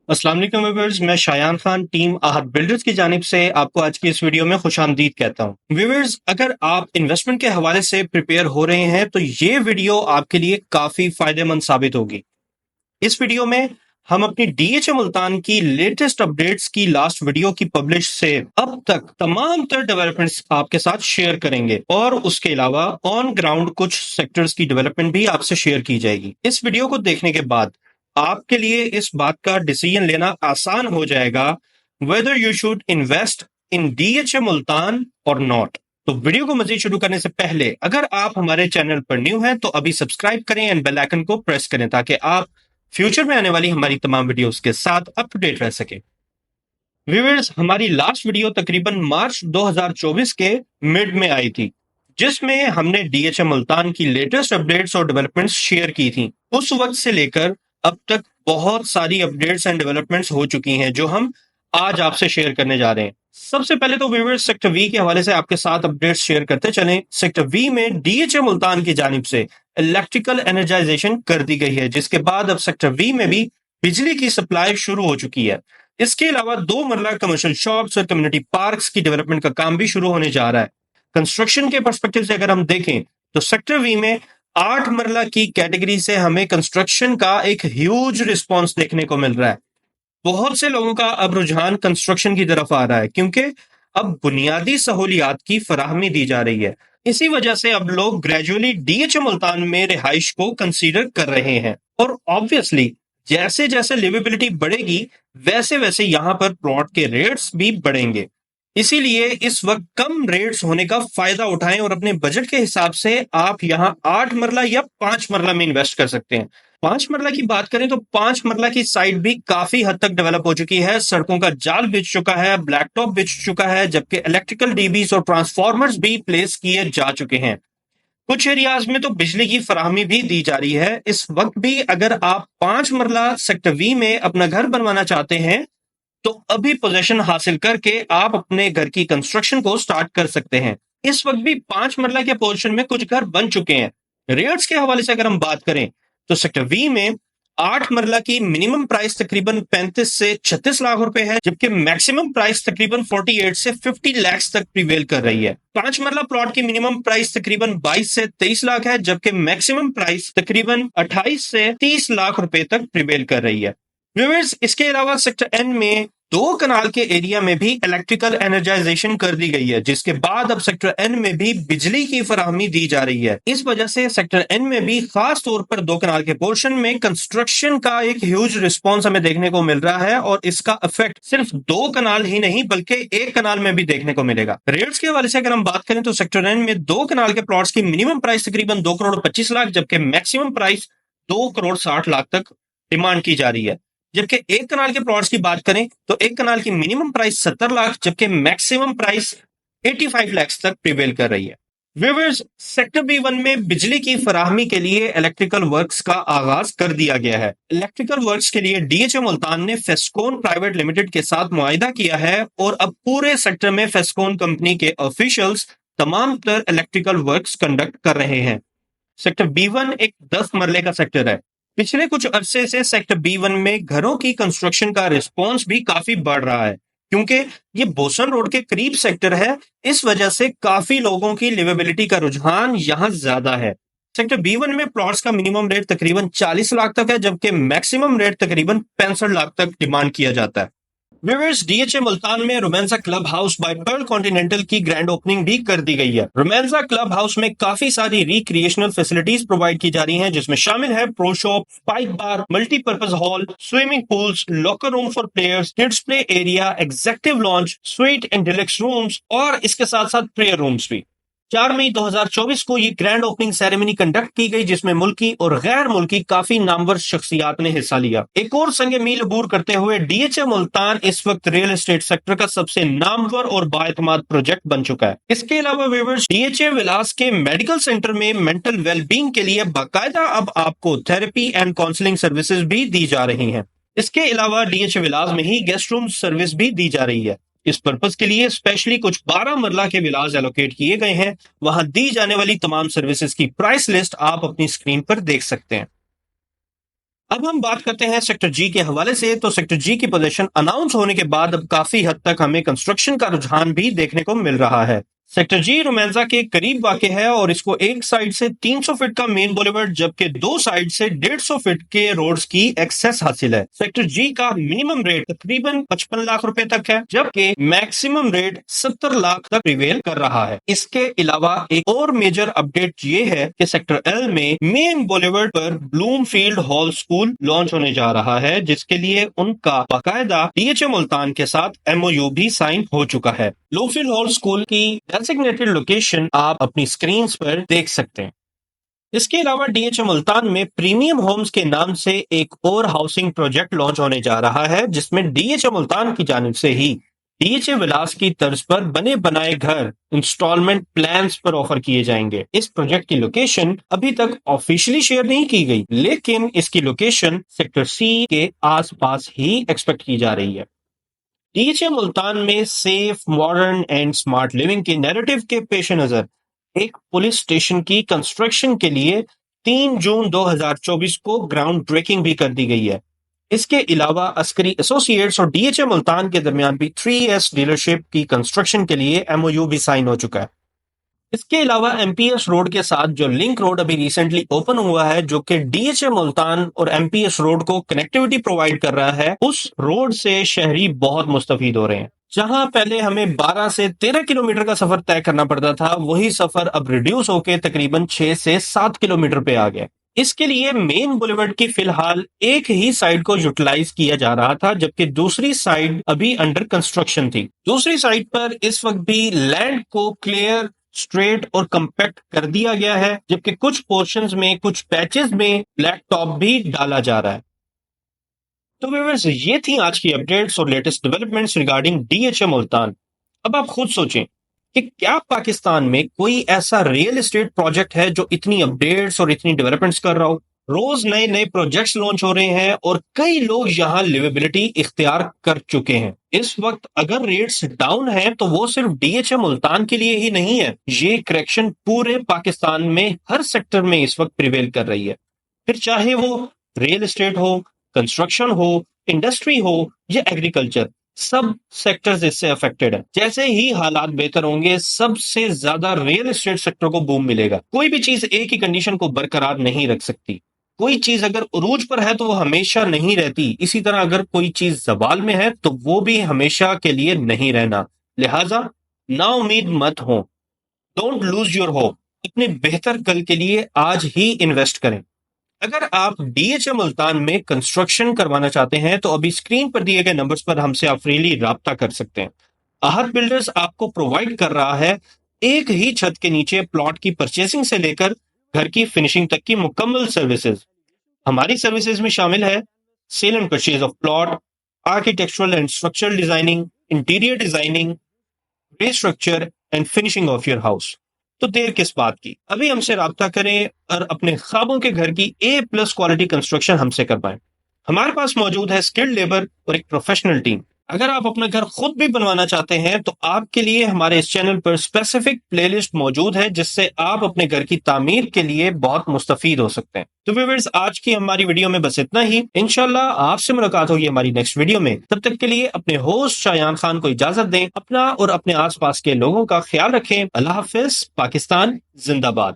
अस्सलाम वालेकुम व्यूअर्स, मैं शायान खान टीम आहद बिल्डर्स की जानिब से आपको आज की इस वीडियो में खुशामदीद कहता हूं। व्यूअर्स, अगर आप इन्वेस्टमेंट के हवाले से प्रिपेयर हो रहे हैं तो ये वीडियो आपके लिए काफी फायदेमंद साबित होगी। इस वीडियो में हम अपनी डीएचए मुल्तान की लेटेस्ट अपडेट्स की लास्ट वीडियो की पब्लिश से अब तक तमाम तर डेवलपमेंट्स आपके साथ शेयर करेंगे और उसके अलावा ऑन ग्राउंड कुछ सेक्टर्स की डेवलपमेंट भी आपसे शेयर की जाएगी। इस वीडियो को देखने के बाद आपके लिए इस बात का डिसीजन लेना आसान हो जाएगा whether you should invest in DHA Multan और नॉट। तो वीडियो को मजीद शुरू करने से पहले अगर आप हमारे चैनल पर न्यू हैं तो अभी सब्सक्राइब करें एंड बेल आइकन को प्रेस करें ताकि आप फ्यूचर में आने वाली हमारी तमाम वीडियोस के साथ अप टू डेट रह सके। व्यूअर्स, हमारी लास्ट वीडियो तकरीबन मार्च 2024 के मिड में आई थी जिसमें हमने डीएचए मुल्तान की लेटेस्ट अपडेट्स और डेवलपमेंट्स शेयर की थी। उस वक्त से लेकर अब तक बहुत सारी अपडेट्स एंड डेवलपमेंट्स हो चुकी हैं जो हम आज आपसे शेयर करने जा रहे हैं। सबसे पहले तो व्यूअर्स, सेक्टर वी के हवाले से आपके साथ अपडेट्स शेयर करते चलें। सेक्टर वी में डीएचए मुल्तान की जानिब से इलेक्ट्रिकल एनर्जाइजेशन कर दी गई है, जिसके बाद अब सेक्टर वी में भी बिजली की सप्लाई शुरू हो चुकी है। इसके अलावा 2 मरला कमर्शियल शॉप्स और कम्युनिटी पार्क्स की डेवलपमेंट का काम भी शुरू होने जा रहा है। कंस्ट्रक्शन के पर्सपेक्टिव से अगर हम देखें तो सेक्टर वी में 8 मरला की कैटेगरी से हमें कंस्ट्रक्शन का एक ह्यूज रिस्पॉन्स देखने को मिल रहा है। बहुत से लोगों का अब रुझान कंस्ट्रक्शन की तरफ आ रहा है क्योंकि अब बुनियादी सहूलियात की फराहमी दी जा रही है। इसी वजह से अब लोग ग्रेजुअली डीएचए मुल्तान में रिहाइश को कंसीडर कर रहे हैं और ऑब्वियसली जैसे जैसे लिवेबिलिटी बढ़ेगी वैसे वैसे यहाँ पर प्लॉट के रेट्स भी बढ़ेंगे। इसीलिए इस वक्त कम रेट्स होने का फायदा उठाएं और अपने बजट के हिसाब से आप यहाँ 8 मरला या 5 मरला में इन्वेस्ट कर सकते हैं। 5 मरला की बात करें तो 5 मरला की साइट भी काफी हद तक डेवलप हो चुकी है। सड़कों का जाल बिछ चुका है, ब्लैक टॉप बिछ चुका है, जबकि इलेक्ट्रिकल डीबीज और ट्रांसफॉर्मर्स भी प्लेस किए जा चुके हैं। कुछ एरियाज में तो बिजली की फराहमी भी दी जा रही है। इस वक्त भी अगर आप 5 मरला सेक्टर वी में अपना घर बनवाना चाहते हैं तो अभी पोजीशन हासिल करके आप अपने घर की कंस्ट्रक्शन को स्टार्ट कर सकते हैं। इस वक्त भी 5 मरला के पोजीशन में कुछ घर बन चुके हैं। रेट्स के हवाले से अगर हम बात करें तो सेक्टर वी में 8 मरला की मिनिमम प्राइस तकरीबन 35 से 36 लाख रुपए है, जबकि मैक्सिमम प्राइस तकरीबन 48 से 50 लाख तक प्रिवेल कर रही है। 5 मरला प्लॉट की मिनिमम प्राइस तकरीबन 22 से 23 लाख है, जबकि मैक्सिमम प्राइस तकरीबन 28 से 30 लाख रुपए तक प्रिवेल कर रही है। व्यूअर्स, इसके अलावा सेक्टर एन में 2 कनाल के एरिया में भी इलेक्ट्रिकल एनर्जाइजेशन कर दी गई है, जिसके बाद अब सेक्टर एन में भी बिजली की फराहमी दी जा रही है। इस वजह से सेक्टर एन में भी खास तौर पर 2 कनाल के पोर्शन में कंस्ट्रक्शन का एक ह्यूज रिस्पॉन्स हमें देखने को मिल रहा है और इसका इफेक्ट सिर्फ 2 कनाल ही नहीं बल्कि 1 कनाल में भी देखने को मिलेगा। रेट्स के हवाले से अगर हम बात करें तो सेक्टर एन में 2 कनाल के प्लॉट्स की मिनिमम प्राइस तकरीबन 2 करोड़ 25 लाख, जबकि मैक्सिमम प्राइस 2 करोड़ 60 लाख तक डिमांड की जा रही है। जबकि 1 कनाल के प्लॉट्स की बात करें तो 1 कनाल की मिनिमम प्राइस 70 लाख, जबकि मैक्सिमम प्राइस 85 लाख तक प्रिवेल कर रही है। व्यूअर्स, सेक्टर बी1 में बिजली की फराहमी के लिए इलेक्ट्रिकल वर्क्स का आगाज कर दिया गया है। इलेक्ट्रिकल वर्क्स के लिए डीएचए मुल्तान ने फेस्कोन प्राइवेट लिमिटेड के साथ मुआहिदा किया है और अब पूरे सेक्टर में फेस्कोन कंपनी के ऑफिशियल्स तमाम तर इलेक्ट्रिकल वर्क्स कंडक्ट कर रहे हैं। सेक्टर बी1 एक 10 मरले का सेक्टर है। पिछले कुछ अरसे से सेक्टर बी1 में घरों की कंस्ट्रक्शन का रिस्पॉन्स भी काफी बढ़ रहा है क्योंकि ये बोसन रोड के करीब सेक्टर है। इस वजह से काफी लोगों की लिवेबिलिटी का रुझान यहाँ ज्यादा है। सेक्टर बी1 में प्लॉट्स का मिनिमम रेट तकरीबन 40 लाख तक है, जबकि मैक्सिमम रेट तकरीबन 65 लाख तक डिमांड किया जाता है। व्यूअर्स, डीएचए मुल्तान में Romansa club house by Pearl Continental की ग्रैंड ओपनिंग भी कर दी गई है। रोमांसा क्लब हाउस में काफी सारी रिक्रिएशनल फैसिलिटीज प्रोवाइड की जा रही हैं, जिसमें शामिल है pro shop, spike bar, multipurpose hall, swimming pools, locker room for players, kids play area, executive launch, sweet and deluxe rooms और इसके साथ साथ प्रेयर रूम्स भी। 4 मई 2024 को ये ग्रैंड ओपनिंग सेरेमनी कंडक्ट की गई, जिसमें मुल्की और गैर मुल्की काफी नामवर शख्सियात ने हिस्सा लिया। एक और संगे मील अबूर करते हुए डीएचए मुल्तान इस वक्त रियल एस्टेट सेक्टर का सबसे नामवर और बाएतमाद प्रोजेक्ट बन चुका है। इसके अलावा व्यूअर्स, डीएचए विलास के मेडिकल सेंटर में मेंटल वेलबींग के लिए बाकायदा अब आपको थेरेपी एंड काउंसलिंग सर्विसेज भी दी जा रही हैं। इसके अलावा डीएचए विलास में ही गेस्ट रूम सर्विस भी दी जा रही है। इस पर्पस के लिए स्पेशली कुछ 12 मरला के विलास एलोकेट किए गए हैं। वहां दी जाने वाली तमाम सर्विसेज की प्राइस लिस्ट आप अपनी स्क्रीन पर देख सकते हैं। अब हम बात करते हैं सेक्टर जी के हवाले से। तो सेक्टर जी की पोजीशन अनाउंस होने के बाद अब काफी हद तक हमें कंस्ट्रक्शन का रुझान भी देखने को मिल रहा है। सेक्टर जी रोमांसा के करीब वाक़ है और इसको एक साइड से 300 फीट का मेन बोलीवर्ड जबकि दो साइड से 150 फीट के रोड्स की एक्सेस हासिल है। सेक्टर जी का मिनिमम रेट तकरीबन 55 लाख रुपए तक है जबकि मैक्सिमम रेट 70 लाख तक प्रिवेल कर रहा है। इसके अलावा एक और मेजर अपडेट ये है कि सेक्टर एल में मेन बोलीवर्ड पर ब्लूमफील्ड हॉल स्कूल लॉन्च होने जा रहा है जिसके लिए उनका बाकायदा डीएचए मुल्तान के साथ एमओयू भी साइन हो चुका है। ब्लूमफील्ड हॉल स्कूल की डेजिग्नेटेड लोकेशन आप अपनी स्क्रीन पर देख सकते हैं। इसके अलावा डीएचए मुल्तान में प्रीमियम होम्स के नाम से एक और हाउसिंग प्रोजेक्ट लॉन्च होने जा रहा है जिसमें डीएचए मुल्तान की जानिब से ही डीएचए विलास की तर्ज पर बने बनाए घर इंस्टॉलमेंट प्लान्स पर ऑफर किए जाएंगे। इस प्रोजेक्ट की लोकेशन अभी तक ऑफिशियली शेयर नहीं की गई लेकिन इसकी लोकेशन सेक्टर सी के आसपास ही एक्सपेक्ट की जा रही है। डीएचए मुल्तान में safe modern and smart living के नैरेटिव के पेश नजर एक पुलिस स्टेशन की कंस्ट्रक्शन के लिए 3 जून 2024 को ग्राउंड ब्रेकिंग भी कर दी गई है। इसके अलावा अस्करी एसोसिएट्स और डीएचए मुल्तान के दरमियान भी 3S डीलरशिप की कंस्ट्रक्शन के लिए एमओयू भी साइन हो चुका है। इसके अलावा एमपीएस रोड के साथ जो लिंक रोड अभी रिसेंटली ओपन हुआ है जो कि डीएचए मुल्तान और एमपीएस रोड को कनेक्टिविटी प्रोवाइड कर रहा है, उस रोड से शहरी बहुत मुस्तफीद हो रहे हैं। जहां पहले हमें 12 से 13 किलोमीटर का सफर तय करना पड़ता था वही सफर अब रिड्यूस होकर तकरीबन 6 से 7 किलोमीटर पे आ गया। इसके लिए मेन बुलेवर्ड की फिलहाल एक ही साइड को यूटिलाइज किया जा रहा था जबकि दूसरी साइड अभी अंडर कंस्ट्रक्शन थी। दूसरी साइड पर इस वक्त भी लैंड को क्लियर स्ट्रेट और कंपैक्ट कर दिया गया है जबकि कुछ पोर्शंस में कुछ पैचेस में ब्लैक टॉप भी डाला जा रहा है। तो व्यूअर्स ये थी आज की अपडेट्स और latest developments regarding DHA Multan. अब आप खुद सोचें कि क्या पाकिस्तान में कोई ऐसा रियल एस्टेट प्रोजेक्ट है जो इतनी अपडेट्स और इतनी डेवलपमेंट्स कर रहा हो। रोज नए नए प्रोजेक्ट्स लॉन्च हो रहे हैं और कई लोग यहाँ लिवेबिलिटी इख्तियार कर चुके हैं। इस वक्त अगर रेट्स डाउन हैं तो वो सिर्फ डीएचए मुल्तान के लिए ही नहीं है, ये करेक्शन पूरे पाकिस्तान में हर सेक्टर में इस वक्त प्रिवेल कर रही है। फिर चाहे वो रियल एस्टेट हो, कंस्ट्रक्शन हो, इंडस्ट्री हो या एग्रीकल्चर, सब सेक्टर्स इससे अफेक्टेड है। जैसे ही हालात बेहतर होंगे सबसे ज्यादा रियल एस्टेट सेक्टर को बूम मिलेगा। कोई भी चीज एक ही कंडीशन को बरकरार नहीं रख सकती। कोई चीज अगर उरूज पर है तो वो हमेशा नहीं रहती, इसी तरह अगर कोई चीज जवाल में है तो वो भी हमेशा के लिए नहीं रहना। लिहाजा ना उम्मीद मत हो, डोंट लूज योर होप। अपने बेहतर कल के लिए आज ही इन्वेस्ट करें। अगर आप डीएचए मुल्तान में कंस्ट्रक्शन करवाना चाहते हैं तो अभी स्क्रीन पर दिए गए नंबर्स पर हमसे आप फ्रीली राब्ता कर सकते हैं। आहत बिल्डर्स आपको प्रोवाइड कर रहा है एक ही छत के नीचे प्लॉट की परचेसिंग से लेकर घर की फिनिशिंग तक की मुकम्मल सर्विसेज। हमारी सर्विसेज में शामिल है sale and purchase of plot, architectural and structural designing, interior designing, structure and finishing of your house. तो देर किस बात की, अभी हमसे राब्ता करें और अपने ख्वाबों के घर की A+ क्वालिटी कंस्ट्रक्शन हमसे करवाएं। हमारे पास मौजूद है स्किल्ड लेबर और एक प्रोफेशनल टीम। अगर आप अपना घर खुद भी बनवाना चाहते हैं तो आपके लिए हमारे इस चैनल पर स्पेसिफिक प्लेलिस्ट मौजूद है जिससे आप अपने घर की तामीर के लिए बहुत मुस्तफीद हो सकते हैं। तो व्यूअर्स आज की हमारी वीडियो में बस इतना ही। इंशाल्लाह आपसे मुलाकात होगी हमारी नेक्स्ट वीडियो में। तब तक के लिए अपने होस्ट शायान खान को इजाजत दें। अपना और अपने आसपास के लोगों का ख्याल रखें। अल्लाह हाफिज। पाकिस्तान जिंदाबाद।